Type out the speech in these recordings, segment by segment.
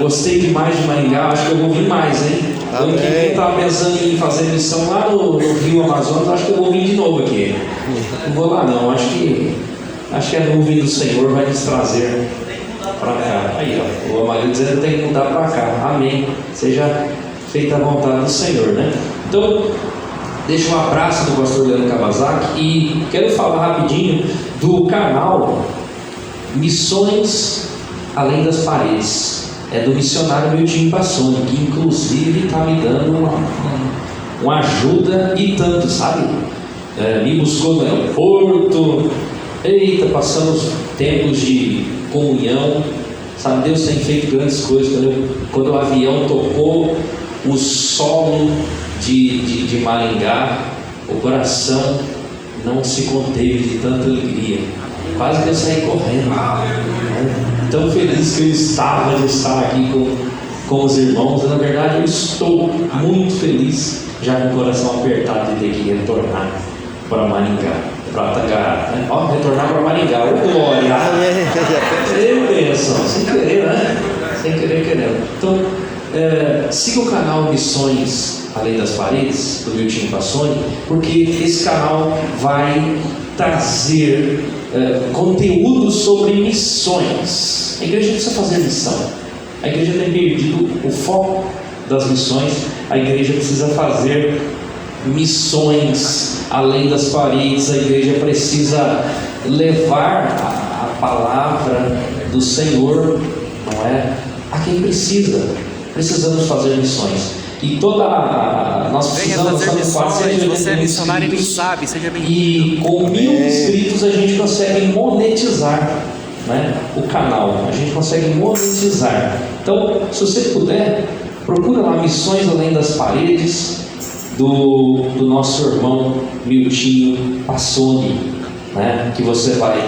gostei demais de Maringá, acho que eu vou vir mais, hein? Ano que vem eu estava pensando em fazer missão lá no Rio Amazonas, acho que eu vou vir de novo aqui. Não vou lá não, acho que a nuvem do Senhor vai nos trazer para cá. Aí, ó, o Amarildo dizendo que tem que mudar para cá. Amém. Seja feita a vontade do Senhor, né? Então, deixo um abraço do pastor Leandro Kawasaki e quero falar rapidinho do canal Missões Além das Paredes. É do missionário Miltinho Passoni, que inclusive está me dando uma ajuda e tanto, sabe? Me buscou no aeroporto. Eita, passamos tempos de comunhão, sabe? Deus tem feito grandes coisas. Quando o avião tocou o solo de Maringá, o coração não se conteve de tanta alegria, quase que eu saí correndo, tão feliz que eu estava de estar aqui com os irmãos. Na verdade eu estou muito feliz, já com o coração apertado de ter que retornar para Maringá, para Tangará, né? Retornar para Maringá, ô glória! Bênção, sem querer, né? Sem querer, querendo. Então, siga o canal Missões Além das Paredes, do Miltinho Passoni, porque esse canal vai trazer conteúdo sobre missões. A igreja precisa fazer missão. A igreja tem perdido o foco das missões. A igreja precisa fazer missões além das paredes. A igreja precisa levar a palavra do Senhor, não é? A quem precisa. Precisamos fazer missões. E nós precisamos fazer missões. Se você é missionário e não sabe, seja bem-vindo. E com 1000 inscritos a gente consegue monetizar, né, o canal. A gente consegue monetizar. Então, se você puder, procura lá Missões Além das Paredes do nosso irmão Miltinho Passoni, né, que você vai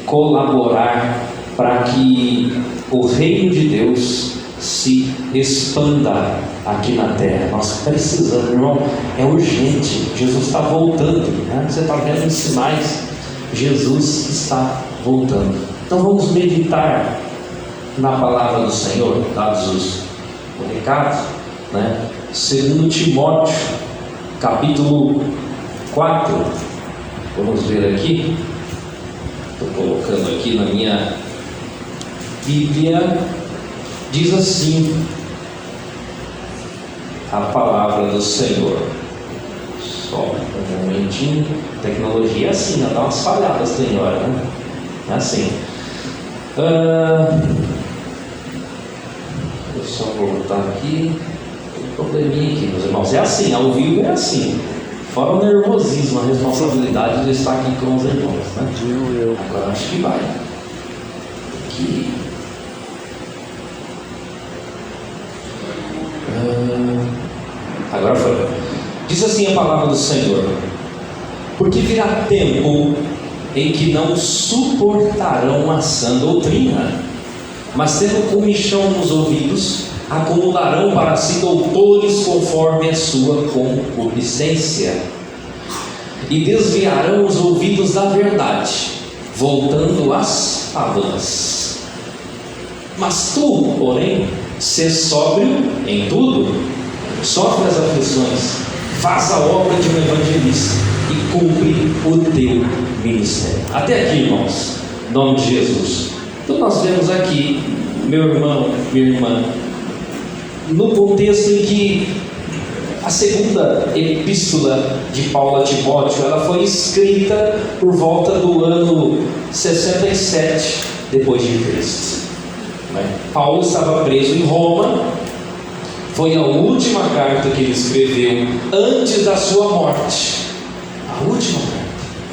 colaborar para que o reino de Deus se expanda aqui na terra. Nós precisamos, irmão, é urgente. Jesus está voltando, né? Você está vendo os sinais, Jesus está voltando. Então vamos meditar na palavra do Senhor, dados os recados, né? 2 Timóteo capítulo 4, vamos ver aqui. Estou colocando aqui na minha Bíblia. Diz assim a palavra do Senhor. Só um momentinho. Tecnologia é assim, dá umas falhadas, tem hora, né? É assim. Vou só voltar aqui. Tem um probleminha aqui, meus irmãos. É assim, ao vivo é assim. Fora o nervosismo, a responsabilidade de estar aqui com os irmãos, né? Agora acho que vai. Aqui. Agora foi. Diz assim a palavra do Senhor: porque virá tempo em que não suportarão a sã doutrina, mas tendo comichão nos ouvidos, acumularão para si doutores conforme a sua concupiscência, e desviarão os ouvidos da verdade, voltando às fábulas. Mas tu, porém, sê sóbrio em tudo, sofre as aflições, faz a obra de um evangelista e cumpre o teu ministério. Até aqui, irmãos, em nome de Jesus. Então nós vemos aqui, meu irmão, minha irmã, no contexto em que a segunda epístola de Paulo a Timóteo, ela foi escrita por volta do ano 67 depois de Cristo. Paulo estava preso em Roma. Foi a última carta que ele escreveu antes da sua morte. A última carta.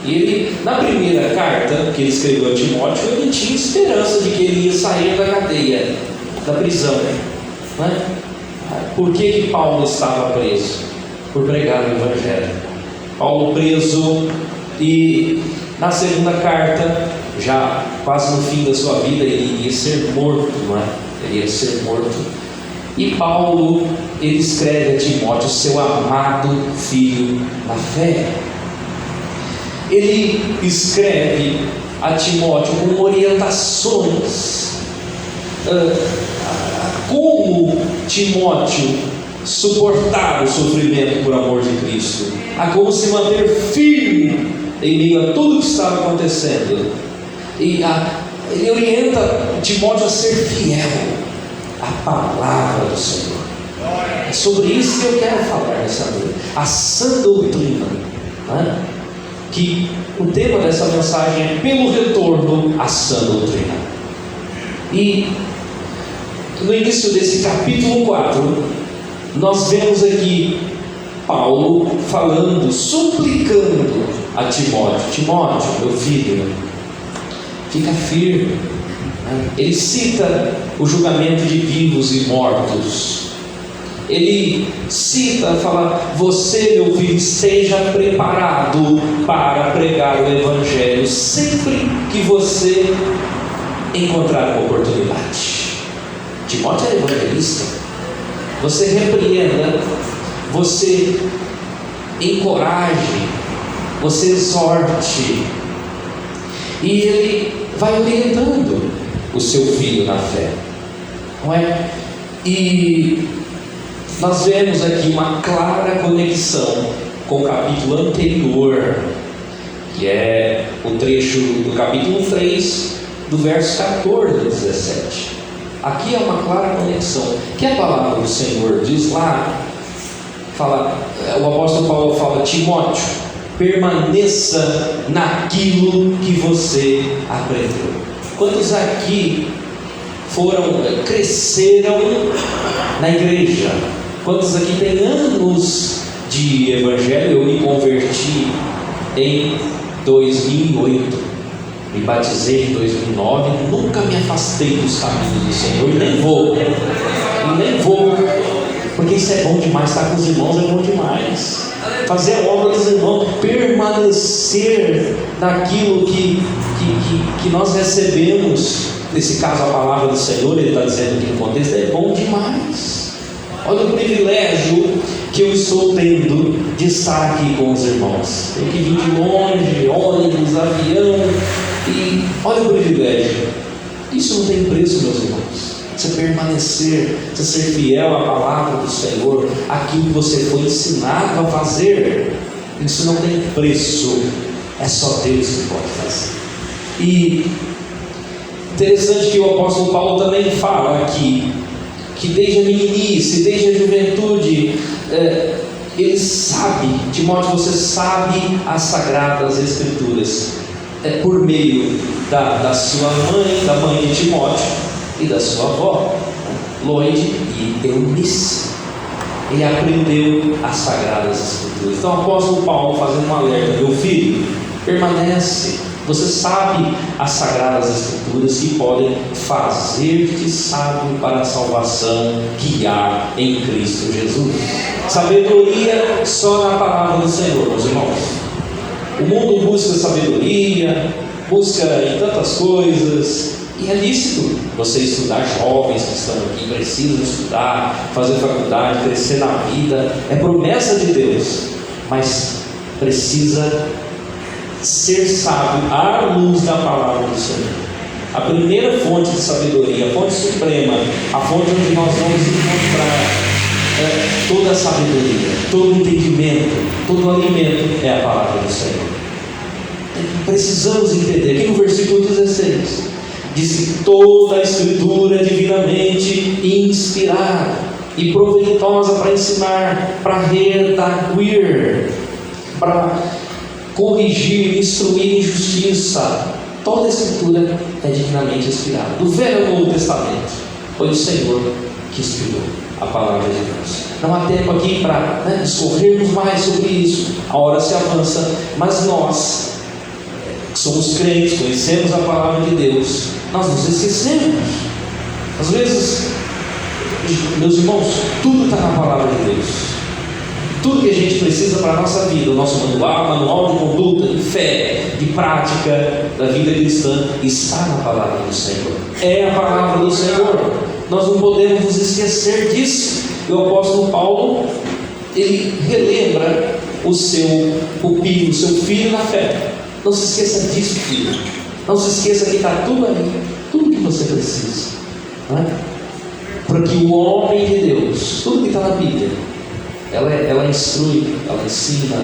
E ele, na primeira carta que ele escreveu a Timóteo, ele tinha esperança de que ele ia sair da cadeia, da prisão, né? Por que Paulo estava preso? Por pregar o Evangelho. Paulo preso, e na segunda carta, já quase no fim da sua vida, ele ia ser morto, não é? Ele ia ser morto. E Paulo, ele escreve a Timóteo, seu amado filho na fé. Ele escreve a Timóteo com orientações, como Timóteo suportar o sofrimento por amor de Cristo, a como se manter firme em meio a tudo que estava acontecendo. E ele orienta Timóteo a ser fiel à palavra do Senhor. É sobre isso que eu quero falar nessa noite, a sã doutrina, né? Que o tema dessa mensagem é pelo retorno à sã doutrina. E no início desse capítulo 4, nós vemos aqui Paulo falando, suplicando a Timóteo: Timóteo, meu filho, fica firme. Ele cita o julgamento de vivos e mortos. Ele cita, fala: você, meu filho, esteja preparado para pregar o Evangelho sempre que você encontrar uma oportunidade. Timóteo é evangelista. Você repreenda, você encoraje, você exorte. E ele vai orientando o seu filho na fé, não é? E nós vemos aqui uma clara conexão com o capítulo anterior, que é o trecho do capítulo 3, do verso 14 ao 17. Aqui é uma clara conexão, que a palavra do Senhor diz lá, fala, o apóstolo Paulo fala: Timóteo, permaneça naquilo que você aprendeu. Quantos aqui cresceram na igreja? Quantos aqui têm anos de evangelho? Eu me converti em 2008, me batizei em 2009, nunca me afastei dos caminhos do Senhor, e nem vou, porque isso é bom demais. Estar com os irmãos é bom demais, fazer a obra dos irmãos, permanecer naquilo que nós recebemos. Nesse caso, a palavra do Senhor, ele está dizendo aqui no contexto, é bom demais. Olha o privilégio que eu estou tendo de estar aqui com os irmãos. Tenho que vir de longe, ônibus, avião, e olha o privilégio. Isso não tem preço, meus irmãos. Você permanecer, você ser fiel à palavra do Senhor, aquilo que você foi ensinado a fazer, isso não tem preço. É só Deus que pode fazer. E interessante que o apóstolo Paulo também fala aqui, que desde a meninice, desde a juventude, ele sabe, Timóteo, você sabe as sagradas escrituras, por meio da sua mãe, da mãe de Timóteo e da sua avó, Loide e Eunice. Ele aprendeu as sagradas escrituras. Então o apóstolo Paulo fazendo um alerta: meu filho, permanece. Você sabe as sagradas escrituras que podem fazer-te sábio para a salvação que há em Cristo Jesus. Sabedoria só na palavra do Senhor, meus irmãos. O mundo busca sabedoria, busca em tantas coisas, e é lícito você estudar. Jovens que estão aqui precisam estudar, fazer faculdade, crescer na vida, é promessa de Deus, mas precisa ser sábio à luz da palavra do Senhor. A primeira fonte de sabedoria, a fonte suprema, a fonte onde nós vamos encontrar toda a sabedoria, todo o entendimento, todo o alimento, é a palavra do Senhor. Precisamos entender. Aqui no versículo 16 diz que toda a escritura é divinamente inspirada e proveitosa para ensinar, para redarguir, para corrigir, instruir em justiça. Toda a escritura é divinamente inspirada. Do Velho ao Novo Testamento, foi o Senhor que inspirou a palavra de Deus. Não há tempo aqui para discorrermos mais sobre isso, a hora se avança, mas nós que somos crentes, conhecemos a palavra de Deus, nós nos esquecemos. Às vezes, meus irmãos, tudo está na palavra de Deus. Tudo que a gente precisa para a nossa vida, o nosso manual de conduta, de fé, de prática da vida cristã, está na palavra do Senhor. É a palavra do Senhor. Nós não podemos nos esquecer disso. E o apóstolo Paulo, ele relembra o seu pupilo, o seu filho na fé. Não se esqueça disso, filho. Não se esqueça que está tudo ali, tudo que você precisa, não é? para que o homem de Deus, tudo que está na Bíblia, ela instrui, ela ensina,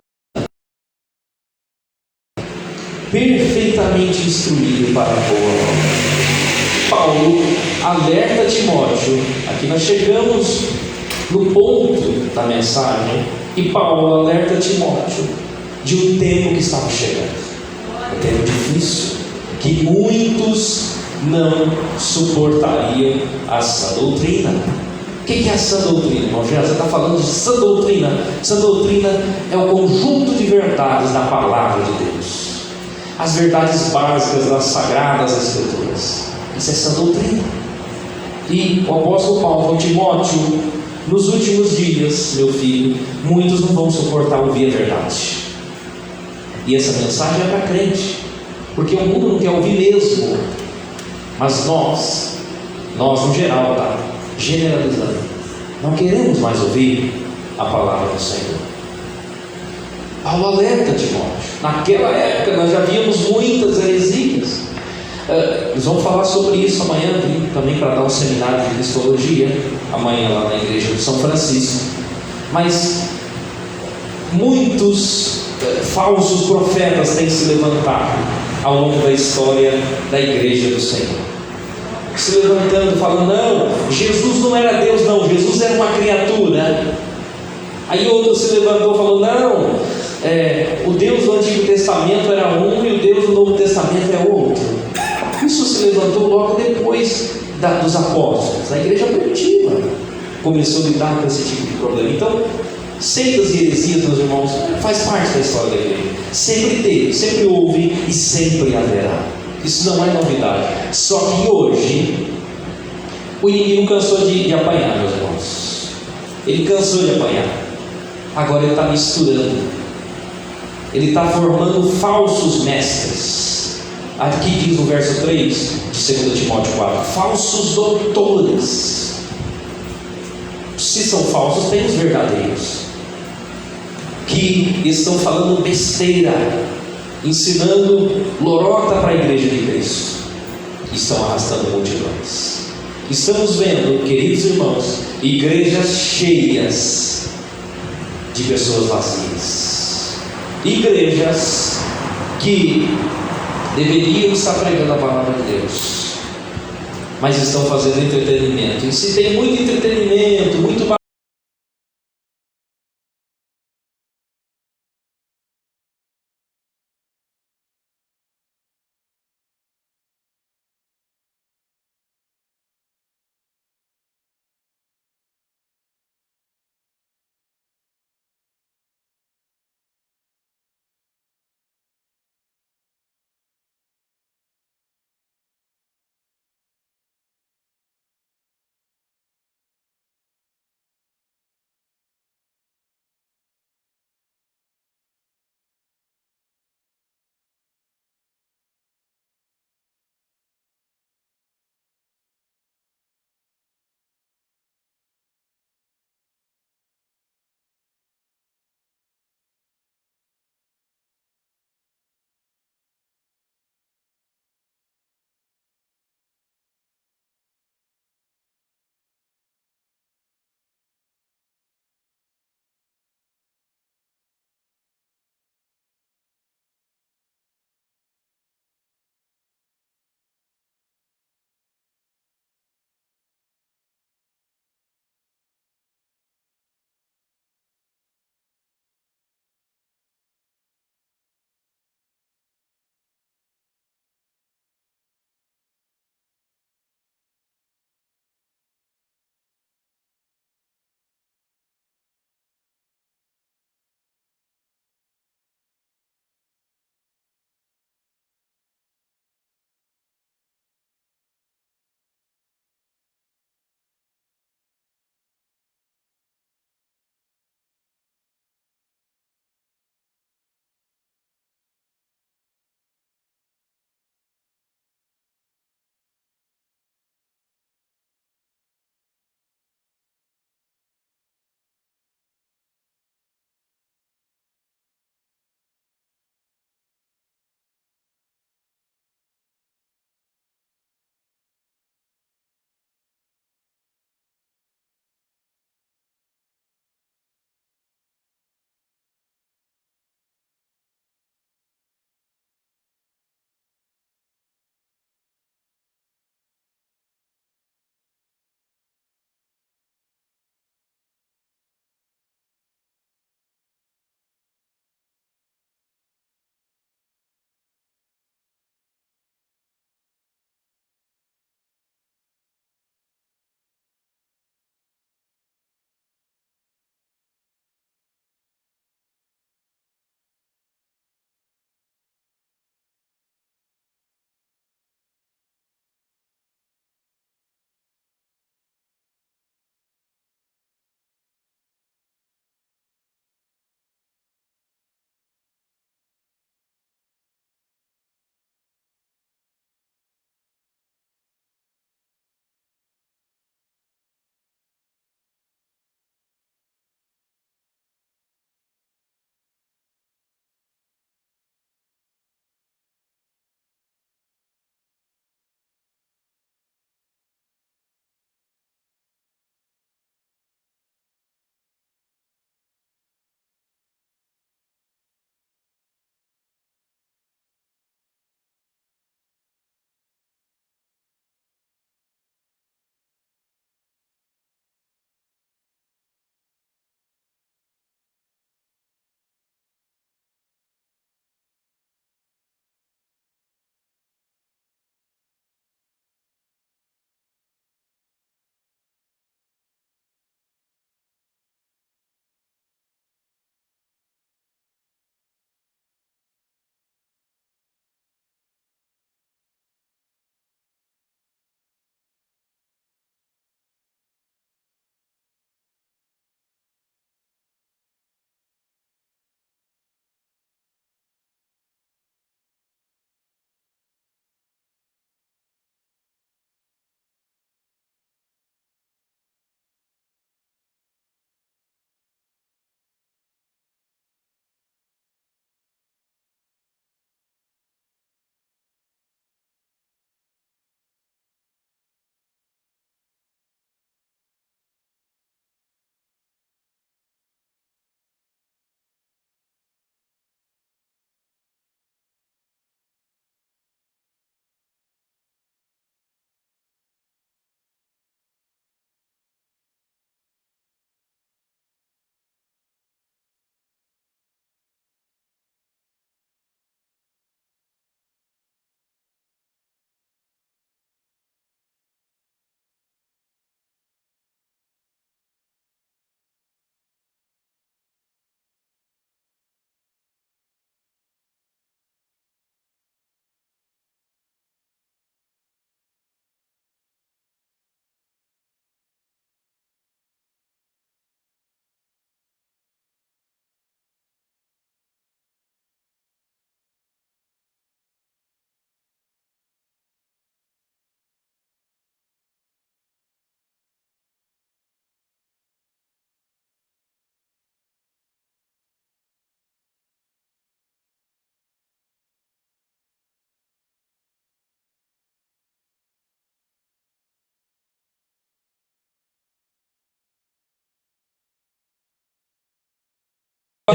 perfeitamente instruído para a boa obra. Paulo alerta Timóteo, aqui nós chegamos no ponto da mensagem, e Paulo alerta Timóteo de um tempo que estava chegando, um tempo difícil, que muitos não suportariam a sã doutrina. O que é a sã doutrina, irmão? Você está falando de sã doutrina. Sã doutrina é o conjunto de verdades da palavra de Deus, as verdades básicas das sagradas escrituras. Isso é sã doutrina. E o apóstolo Paulo falou: Timóteo, nos últimos dias, meu filho, muitos não vão suportar ouvir a verdade. E essa mensagem é para crente, porque o mundo não quer ouvir mesmo. Mas nós no geral, tá? Generalizando, não queremos mais ouvir a palavra do Senhor. Paulo alerta Timóteo. Naquela época nós já víamos muitas heresias. Nós vamos falar sobre isso amanhã, também para dar um seminário de cristologia amanhã lá na igreja de São Francisco. Mas muitos falsos profetas têm se levantado ao longo da história da igreja do Senhor, se levantando, falando: não, Jesus não era Deus, não, Jesus era uma criatura. Aí outro se levantou e falou: não, o Deus do Antigo Testamento era um e o Deus do Novo Testamento é outro. Isso se levantou logo depois dos apóstolos. A igreja primitiva começou a lidar com esse tipo de problema. Então, seitas e heresias, meus irmãos, faz parte da história da igreja. Sempre teve, sempre houve e sempre haverá. Isso não é novidade. Só que hoje o inimigo cansou de apanhar, meus irmãos. Ele cansou de apanhar. Agora ele está misturando. Ele está formando falsos mestres. Aqui diz no verso 3 de 2 Timóteo 4: falsos doutores. Se são falsos, tem os verdadeiros, que estão falando besteira, ensinando lorota para a igreja de Cristo, estão arrastando multidões. Estamos vendo, queridos irmãos, igrejas cheias de pessoas vazias, igrejas que deveriam estar pregando a palavra de Deus, mas estão fazendo entretenimento. E se tem muito entretenimento, muito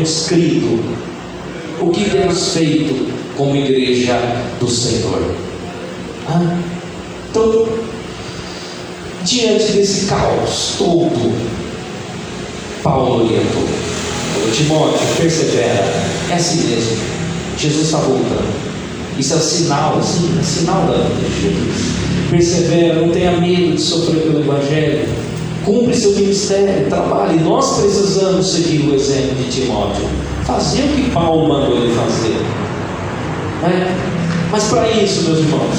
escrito o que temos feito como igreja do Senhor. Então, diante desse caos todo, Paulo orientou: Timóteo, persevera, é assim mesmo, Jesus está voltando. Isso é sinal, assim, é sinal da vida de Jesus. Persevera, não tenha medo de sofrer pelo Evangelho, cumpre seu ministério, trabalhe. Nós precisamos seguir o exemplo de Timóteo, fazer o que Paulo mandou ele fazer, Mas para isso, meus irmãos,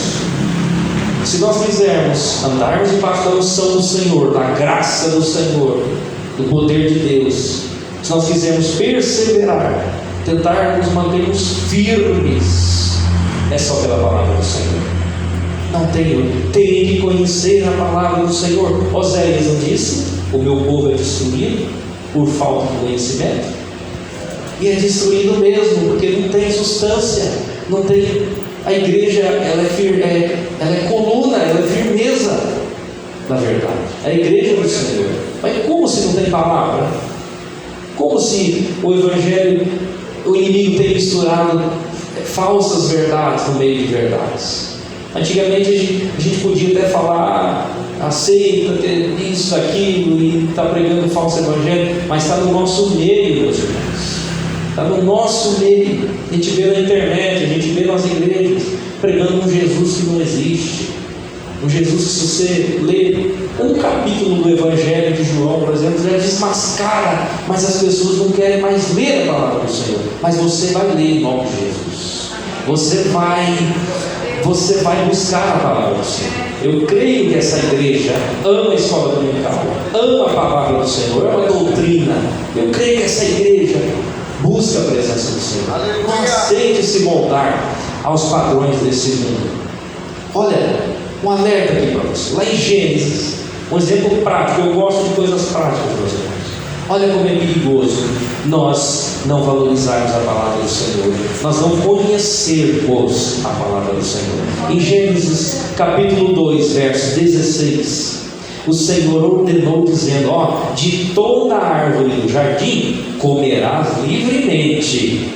se nós quisermos andarmos debaixo da unção do Senhor, da graça do Senhor, do poder de Deus, se nós quisermos perseverar, tentarmos mantermos firmes, é só pela palavra do Senhor. Não tenho que conhecer a palavra do Senhor. Oséias não disse: o meu povo é destruído por falta de conhecimento? E é destruído mesmo, porque não tem substância, não tem. A igreja, ela é coluna, ela é firmeza da verdade. A igreja do Senhor. Mas como se não tem palavra? Como se o Evangelho, o inimigo tem misturado falsas verdades no meio de verdades? Antigamente a gente podia até falar: aceita isso, aquilo, e está pregando falso evangelho, mas está no nosso meio, meus irmãos. Está no nosso meio. A gente vê na internet, a gente vê nas igrejas pregando um Jesus que não existe. Um Jesus que, se você ler um capítulo do Evangelho de João, por exemplo, já desmascara, mas as pessoas não querem mais ler a palavra do Senhor. Mas você vai ler em nome de Jesus. Você vai buscar a palavra do Senhor. Eu creio que essa igreja ama a escola dominical, ama a palavra do Senhor, ama a doutrina. Eu creio que essa igreja busca a presença do Senhor. Não aceite se moldar aos padrões desse mundo. Olha, um alerta aqui para você. Lá em Gênesis, um exemplo prático. Eu gosto de coisas práticas, meus irmãos. Olha como é perigoso nós não valorizarmos a palavra do Senhor, nós não conhecermos a palavra do Senhor. Em Gênesis capítulo 2, verso 16, o Senhor ordenou dizendo: de toda a árvore do jardim comerás livremente,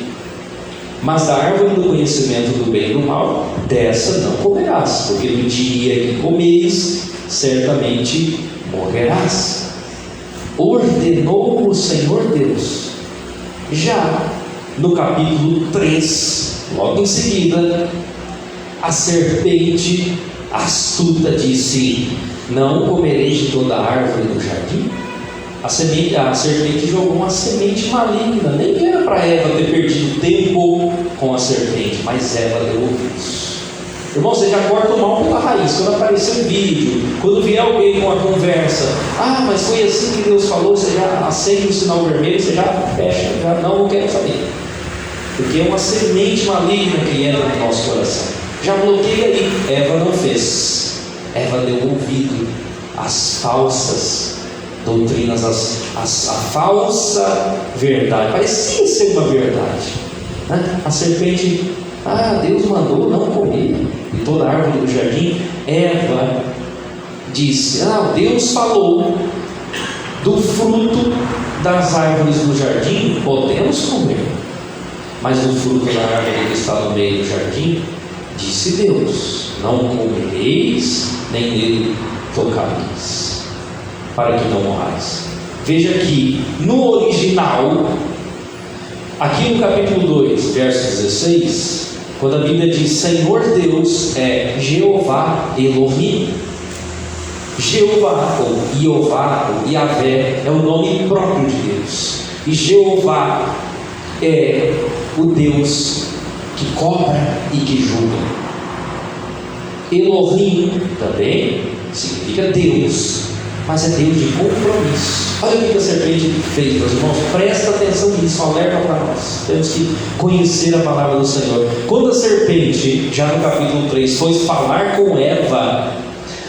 mas da árvore do conhecimento do bem e do mal, dessa não comerás, porque no dia que comeres, certamente morrerás. Ordenou o Senhor Deus. Já no capítulo 3, logo em seguida, a serpente astuta disse: não comereis de toda a árvore do jardim. A serpente jogou uma semente maligna. Nem era para Eva ter perdido tempo com a serpente, mas Eva deu ouvidos. Irmão, você já corta o mal pela raiz. Quando aparecer um vídeo, quando vier alguém com uma conversa: mas foi assim que Deus falou, você já acende o sinal vermelho, você já fecha, não quero saber. Porque é uma semente maligna que entra no nosso coração. Já bloqueia aí. Eva não fez. Eva deu ouvido às falsas doutrinas, a falsa verdade. Parecia ser uma verdade, né? A serpente: Deus mandou não comer de toda a árvore do jardim. Eva disse: Deus falou do fruto das árvores do jardim, podemos comer, mas do fruto da árvore que está no meio do jardim, disse Deus: não comereis, nem nele tocareis, para que não morrais. Veja que no original, aqui no capítulo 2, verso 16, quando a Bíblia diz Senhor Deus, é Jeová Elohim. Jeová, ou Iová, ou Iavé, é o nome próprio de Deus. E Jeová é o Deus que cobra e que julga. Elohim também significa Deus, mas é Deus de compromisso. Olha o que a serpente fez, meus irmãos. Presta atenção nisso, alerta para nós. Temos que conhecer a palavra do Senhor. Quando a serpente, já no capítulo 3, foi falar com Eva,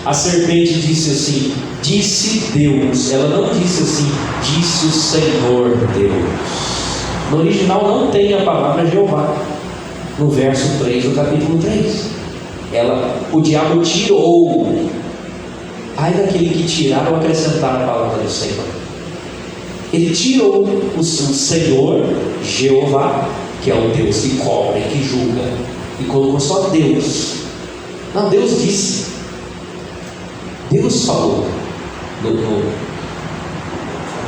a serpente disse assim: disse Deus. Ela não disse assim: disse o Senhor Deus. No original não tem a palavra Jeová. No verso 3 do capítulo 3, o diabo tirou. Ai daquele que tirar ou acrescentar a palavra do Senhor. Ele tirou o Senhor, Jeová, que é o Deus que cobra e que julga, e colocou só Deus. Não, Deus disse. Deus falou.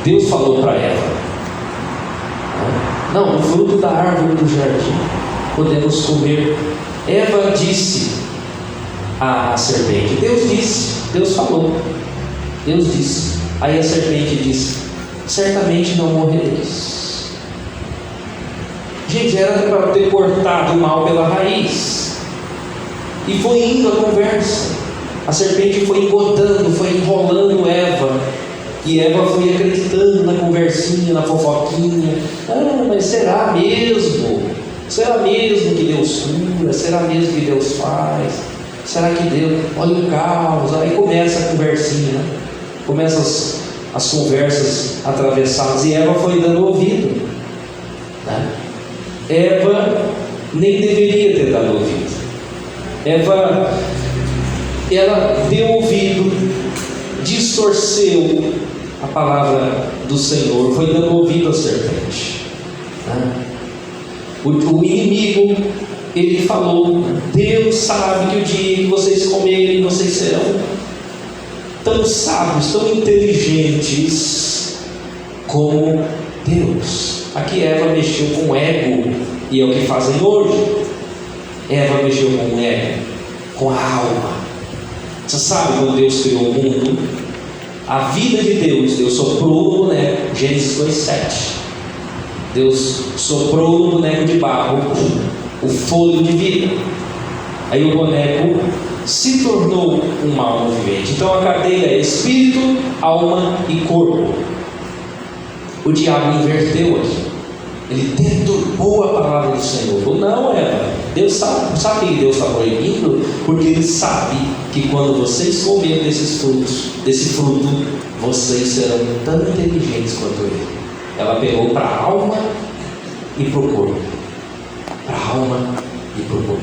Deus falou para Eva: não, o fruto da árvore do jardim podemos comer. Eva disse à serpente. Deus disse, Deus falou, Deus disse. Aí a serpente disse: certamente não morrereis. Gente, era para ter cortado o mal pela raiz. E foi indo a conversa. A serpente foi engodando, foi enrolando Eva. E Eva foi acreditando na conversinha, na fofoquinha. Mas será mesmo? Será mesmo que Deus cura? Será mesmo que Deus faz? Será que Deus... Olha o caos. Aí começa a conversinha, né? Começam as conversas atravessadas. E Eva foi dando ouvido, né? Eva nem deveria ter dado ouvido. Eva, ela deu ouvido, distorceu a palavra do Senhor, foi dando ouvido à serpente, né? O inimigo, ele falou: Deus sabe que o dia que vocês comerem, vocês serão tão sábios, tão inteligentes como Deus. Aqui Eva mexeu com o ego, e é o que fazem hoje. Eva mexeu com o ego, com a alma. Você sabe, quando Deus criou o mundo, a vida de Deus soprou no boneco. Gênesis 2:7. Deus soprou no boneco de barro o fôlego de vida. Aí o boneco se tornou uma alma vivente. Então a cadeia é espírito, alma e corpo. O diabo inverteu aqui. Ele deturpou a palavra do Senhor. Falou: não, Eva, Deus sabe que Deus está proibindo, porque Ele sabe que quando vocês comerem desse fruto, vocês serão tão inteligentes quanto Ele. Ela pegou para a alma e para o corpo. Para a alma e para o corpo.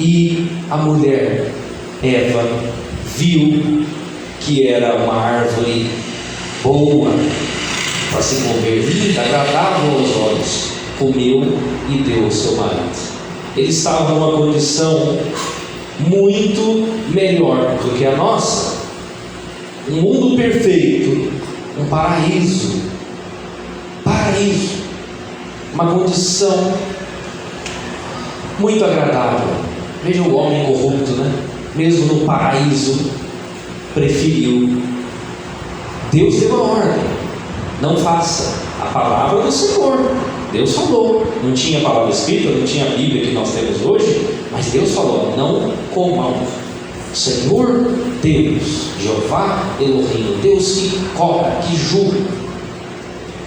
E a mulher, Eva, viu que era uma árvore boa para se comer, linda, agradável aos olhos. Comeu e deu ao seu marido. Eles estavam numa condição muito melhor do que a nossa. Um mundo perfeito, um paraíso. Uma condição muito agradável. Veja o homem corrupto, né? Mesmo no paraíso, preferiu. Deus deu a ordem: não faça. A palavra do Senhor, Deus falou. Não tinha palavra escrita, não tinha a Bíblia que nós temos hoje, mas Deus falou: não comam. Senhor Deus, Jeová Elohim, Deus que cobra, que julga,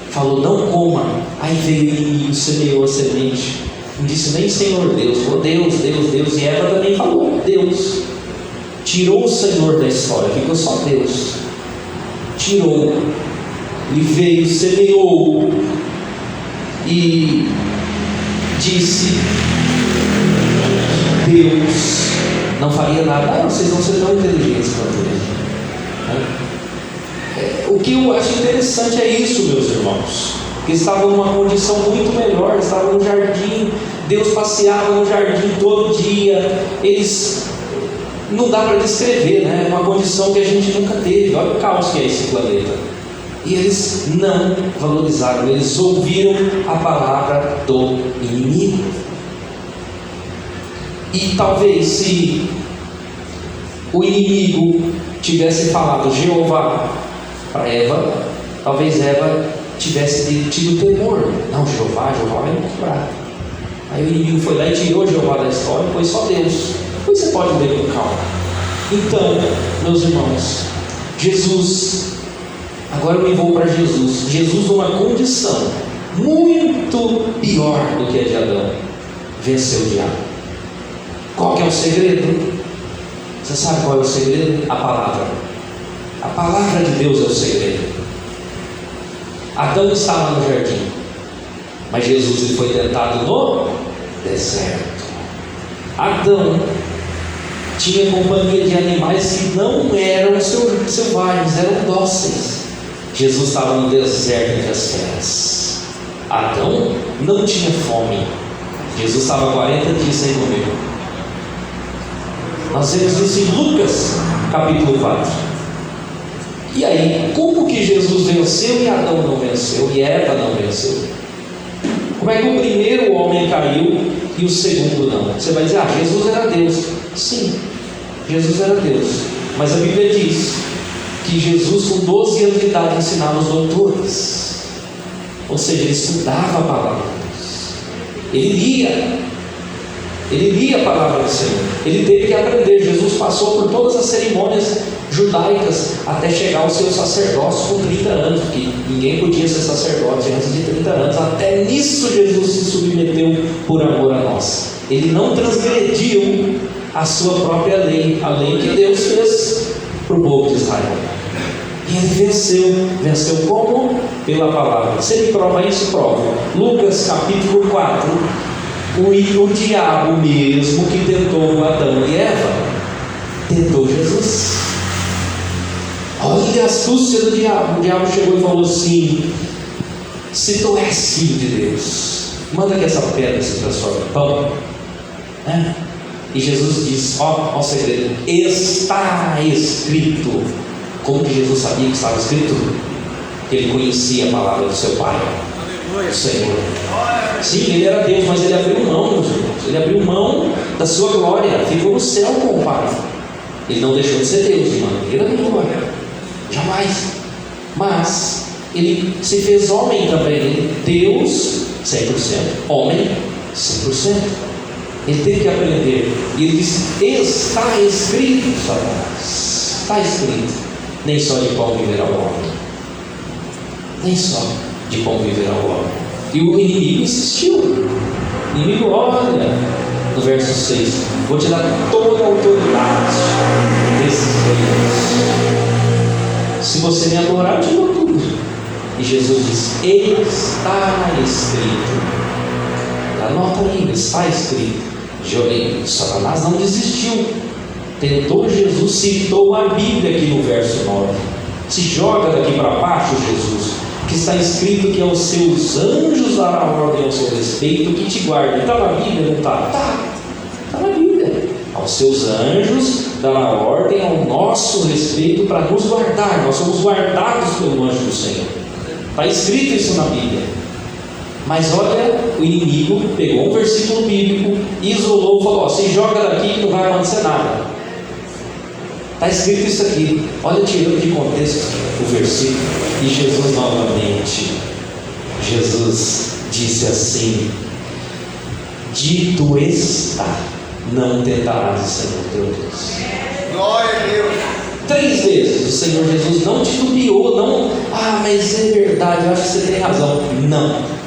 falou: não coma. Aí veio o inimigo, semeou a semente. Não disse nem Senhor Deus, falou Deus. E Eva também falou Deus. Tirou o Senhor da história, ficou só Deus. Tirou. E veio, semeou e disse: Deus não faria nada. Vocês vão ser tão inteligentes quanto Ele. O que eu acho interessante é isso, meus irmãos, que estavam numa condição muito melhor, estavam no jardim. Deus passeava no jardim todo dia. Eles, não dá para descrever, né? É uma condição que a gente nunca teve. Olha o caos que é esse planeta. E eles não valorizaram, eles ouviram a palavra do inimigo. E talvez se o inimigo tivesse falado Jeová para Eva, talvez Eva tivesse tido temor. Não, Jeová vai me cobrar. Aí o inimigo foi lá e tirou Jeová da história, foi só Deus. Depois você pode ver com calma. Então, meus irmãos, Jesus... Agora eu me vou para Jesus. Jesus, numa condição muito pior do que a de Adão, venceu o diabo. Qual que é o segredo? Você sabe qual é o segredo? A palavra. A palavra de Deus é o segredo. Adão estava no jardim, mas Jesus ele foi tentado no deserto. Adão tinha companhia de animais que não eram selvagens, eram dóceis. Jesus estava no deserto entre as feras. Adão não tinha fome. Jesus estava 40 dias sem comer. Nós vemos isso em Lucas, capítulo 4. E aí, como que Jesus venceu e Adão não venceu? E Eva não venceu? Como é que o primeiro homem caiu e o segundo não? Você vai dizer, Jesus era Deus. Sim, Jesus era Deus. Mas a Bíblia diz que Jesus, com 12 anos de idade, ensinava os doutores. Ou seja, ele estudava a palavra de Deus. Ele lia a palavra do Senhor. Ele teve que aprender. Jesus passou por todas as cerimônias judaicas até chegar ao seu sacerdócio com 30 anos, porque ninguém podia ser sacerdote antes de 30 anos. Até nisso Jesus se submeteu por amor a nós. Ele não transgrediu a sua própria lei, a lei que Deus fez para o povo de Israel. E ele venceu como? Pela palavra. Você me prova isso? Prova. Lucas capítulo 4. O diabo mesmo que tentou Adão e Eva tentou Jesus. Olha a astúcia do diabo. O diabo chegou e falou assim: se tu és filho de Deus, manda que essa pedra se transforme em pão. E Jesus diz: ó o segredo, está escrito. Como que Jesus sabia que estava escrito? Que ele conhecia a palavra do seu Pai, o Senhor. Sim, ele era Deus, mas ele abriu mão, meus irmãos. Ele abriu mão da sua glória, ficou no céu com o Pai. Ele não deixou de ser Deus de maneira nenhuma, jamais. Mas ele se fez homem também. Deus 100%, homem 100%. Ele teve que aprender. E ele disse: está escrito, Satanás, está escrito, nem só de pão viverá o homem. Nem só de pão viverá o homem. E o inimigo insistiu. O inimigo, olha, no verso 6: vou te dar toda a autoridade desses reinos. Se você me adorar, eu te dou tudo. E Jesus diz: está escrito. Anota aí, está escrito. Satanás não desistiu. Tentou Jesus, citou a Bíblia aqui no verso 9. Se joga daqui para baixo, Jesus, que está escrito que aos seus anjos dará ordem ao seu respeito que te guarde. Está na Bíblia, não está? Está na Bíblia. Aos seus anjos dará ordem ao nosso respeito para nos guardar. Nós somos guardados pelo anjo do Senhor. Está escrito isso na Bíblia. Mas olha, o inimigo pegou um versículo bíblico, isolou e falou: se joga daqui que não vai acontecer nada. Está escrito isso aqui. Olha, tirando de contexto o versículo. E Jesus novamente, Jesus disse assim: dito está, não tentarás o Senhor teu Deus. Glória a Deus. 3 vezes o Senhor Jesus não titubeou, não, mas é verdade, eu acho que você tem razão. Não.